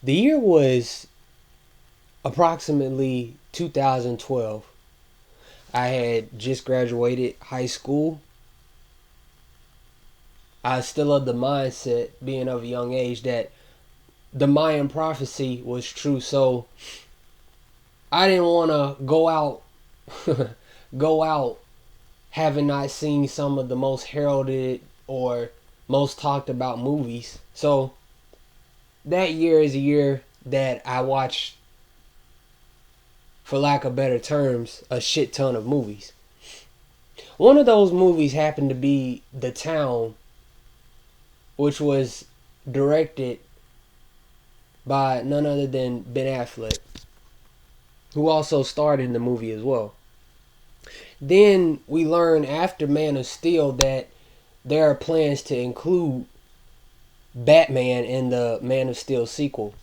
The year was approximately 2012. I had just graduated high school. I was still of the mindset, being of a young age, that the Mayan prophecy was true. So I didn't want to go out having not seen some of the most heralded or most talked about movies. So that year is a year that I watched, for lack of better terms, a shit ton of movies. One of those movies happened to be The Town, which was directed by none other than Ben Affleck, who also starred in the movie as well. Then we learn after Man of Steel that there are plans to include Batman in the Man of Steel sequel.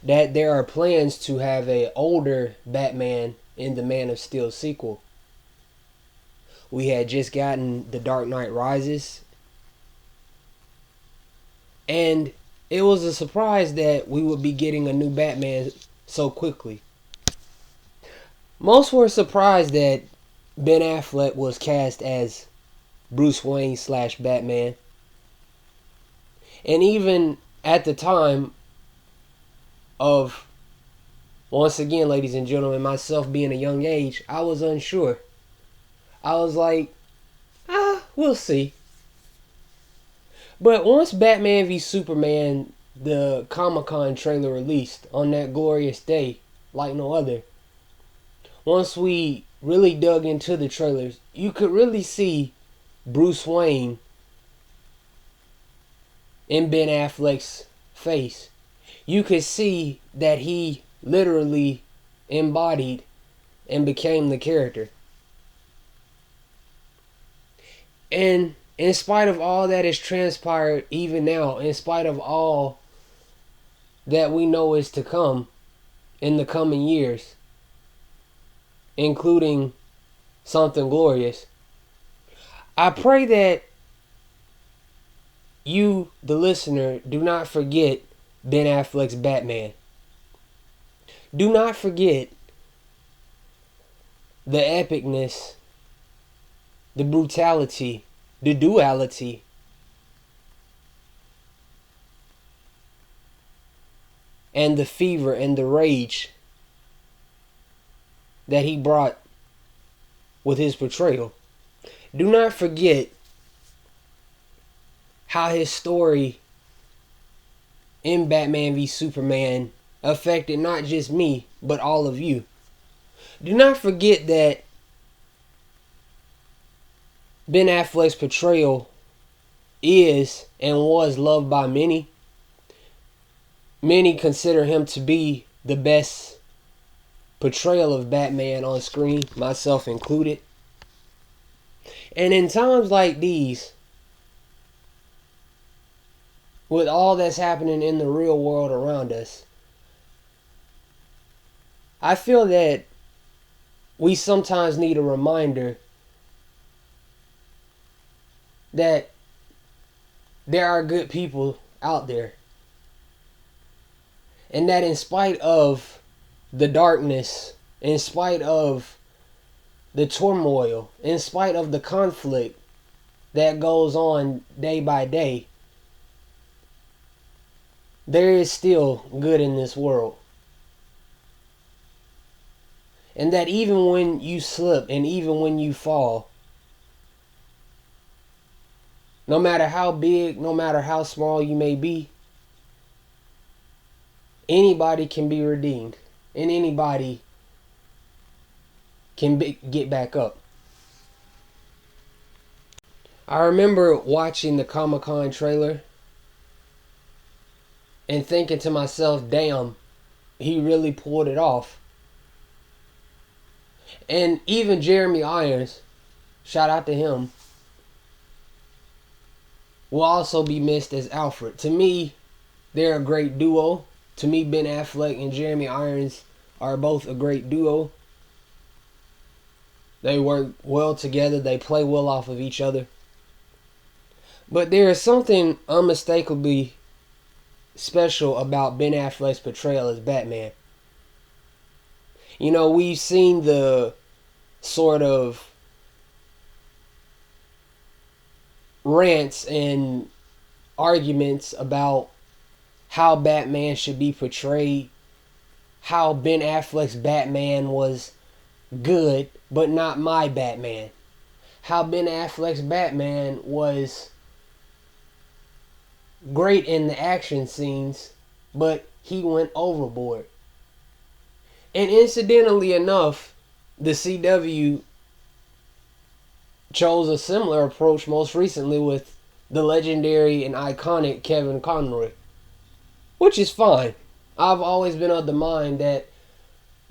That there are plans to have a older Batman in the Man of Steel sequel. We had just gotten The Dark Knight Rises, and it was a surprise that we would be getting a new Batman so quickly. Most were surprised that Ben Affleck was cast as Bruce Wayne / Batman. And even at the time of, once again, ladies and gentlemen, myself being a young age, I was unsure. I was like, we'll see. But once Batman v Superman, the Comic-Con trailer released on that glorious day, like no other, once we really dug into the trailers, you could really see Bruce Wayne in Ben Affleck's face. You could see that he literally embodied and became the character. And in spite of all that has transpired even now, in spite of all that we know is to come in the coming years, including something glorious, I pray that you, the listener, do not forget Ben Affleck's Batman. Do not forget the epicness, the brutality, the duality, and the fever and the rage that he brought with his portrayal. Do not forget how his story in Batman v Superman affected not just me, but all of you. Do not forget that Ben Affleck's portrayal is and was loved by many. Many consider him to be the best portrayal of Batman on screen, myself included. And in times like these, with all that's happening in the real world around us, I feel that we sometimes need a reminder that there are good people out there. And that in spite of the darkness, in spite of the turmoil, in spite of the conflict that goes on day by day, there is still good in this world. And that even when you slip and even when you fall, no matter how big, no matter how small you may be, anybody can be redeemed. And anybody can get back up. I remember watching the Comic-Con trailer and thinking to myself, damn, he really pulled it off. And even Jeremy Irons, shout out to him, will also be missed as Alfred. To me, they're a great duo. To me, Ben Affleck and Jeremy Irons are both a great duo. They work well together. They play well off of each other. But there is something unmistakably special about Ben Affleck's portrayal as Batman. You know, we've seen the sort of rants and arguments about how Batman should be portrayed, how Ben Affleck's Batman was good, but not my Batman. How Ben Affleck's Batman was great in the action scenes, but he went overboard. And incidentally enough, the CW chose a similar approach most recently with the legendary and iconic Kevin Conroy, which is fine. I've always been of the mind that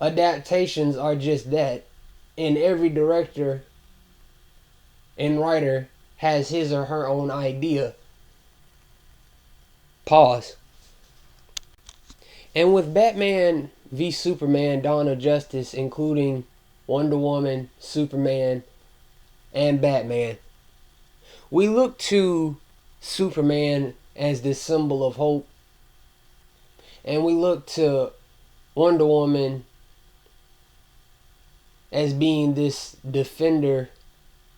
adaptations are just that, and every director and writer has his or her own idea. Pause. And with Batman v Superman Dawn of Justice, including Wonder Woman, Superman, and Batman, we look to Superman as this symbol of hope, and we look to Wonder Woman as being this defender,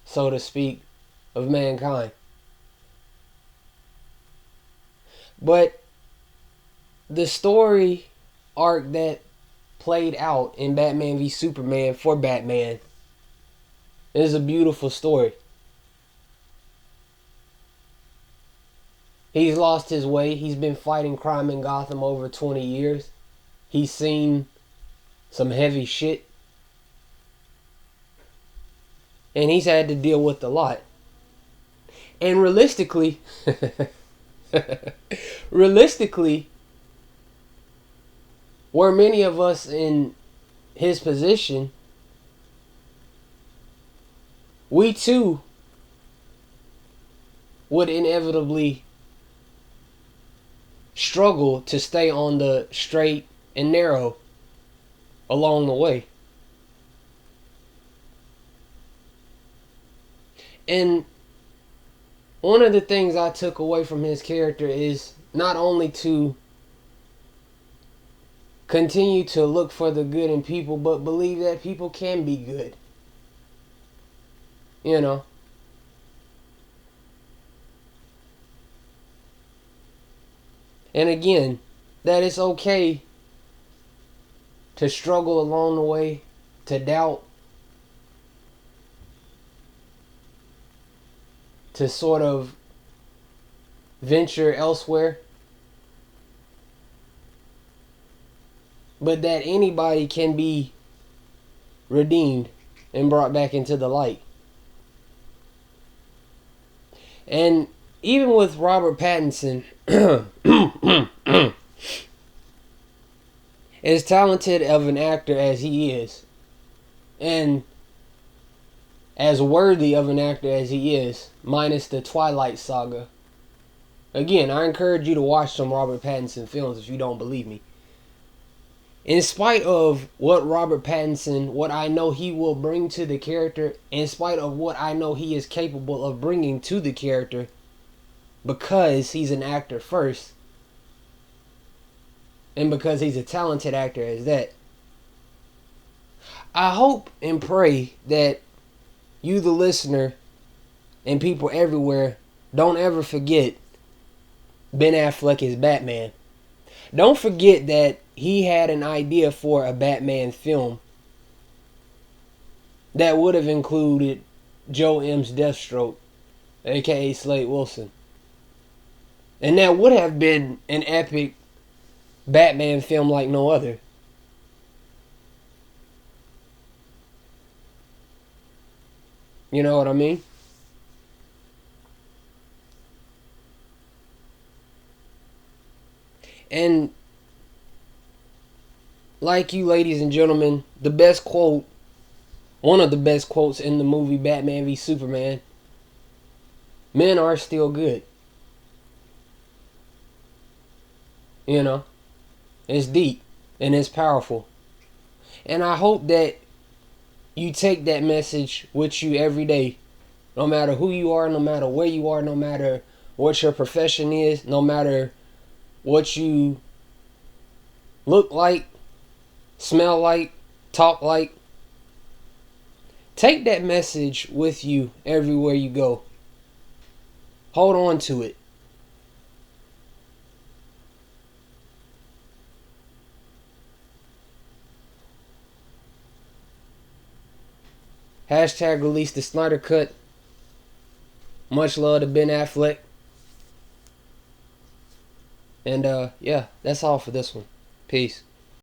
so to speak, of mankind. But the story arc that played out in Batman v Superman for Batman is a beautiful story. He's lost his way. He's been fighting crime in Gotham over 20 years. He's seen some heavy shit. And he's had to deal with a lot. And realistically, were many of us in his position, we too would inevitably struggle to stay on the straight and narrow along the way. And one of the things I took away from his character is not only to continue to look for the good in people, but believe that people can be good. You know. And again, that it's okay to struggle along the way, to doubt, to sort of venture elsewhere. But that anybody can be redeemed and brought back into the light. And even with Robert Pattinson, as talented of an actor as he is, and as worthy of an actor as he is, minus the Twilight Saga. Again, I encourage you to watch some Robert Pattinson films if you don't believe me. In spite of what Robert Pattinson, what I know he will bring to the character, in spite of what I know he is capable of bringing to the character, because he's an actor first, and because he's a talented actor as that, I hope and pray that you, the listener, and people everywhere, don't ever forget Ben Affleck is Batman. Don't forget that he had an idea for a Batman film that would have included Joe M's Deathstroke, aka Slade Wilson. And that would have been an epic Batman film like no other. You know what I mean? And like you ladies and gentlemen, the best quote, one of the best quotes in the movie Batman v Superman, men are still good. You know, it's deep and it's powerful. And I hope that you take that message with you every day. No matter who you are, no matter where you are, no matter what your profession is, no matter what you look like, smell like, talk like. Take that message with you everywhere you go. Hold on to it. Hashtag release the Snyder Cut. Much love to Ben Affleck. And yeah, that's all for this one. Peace.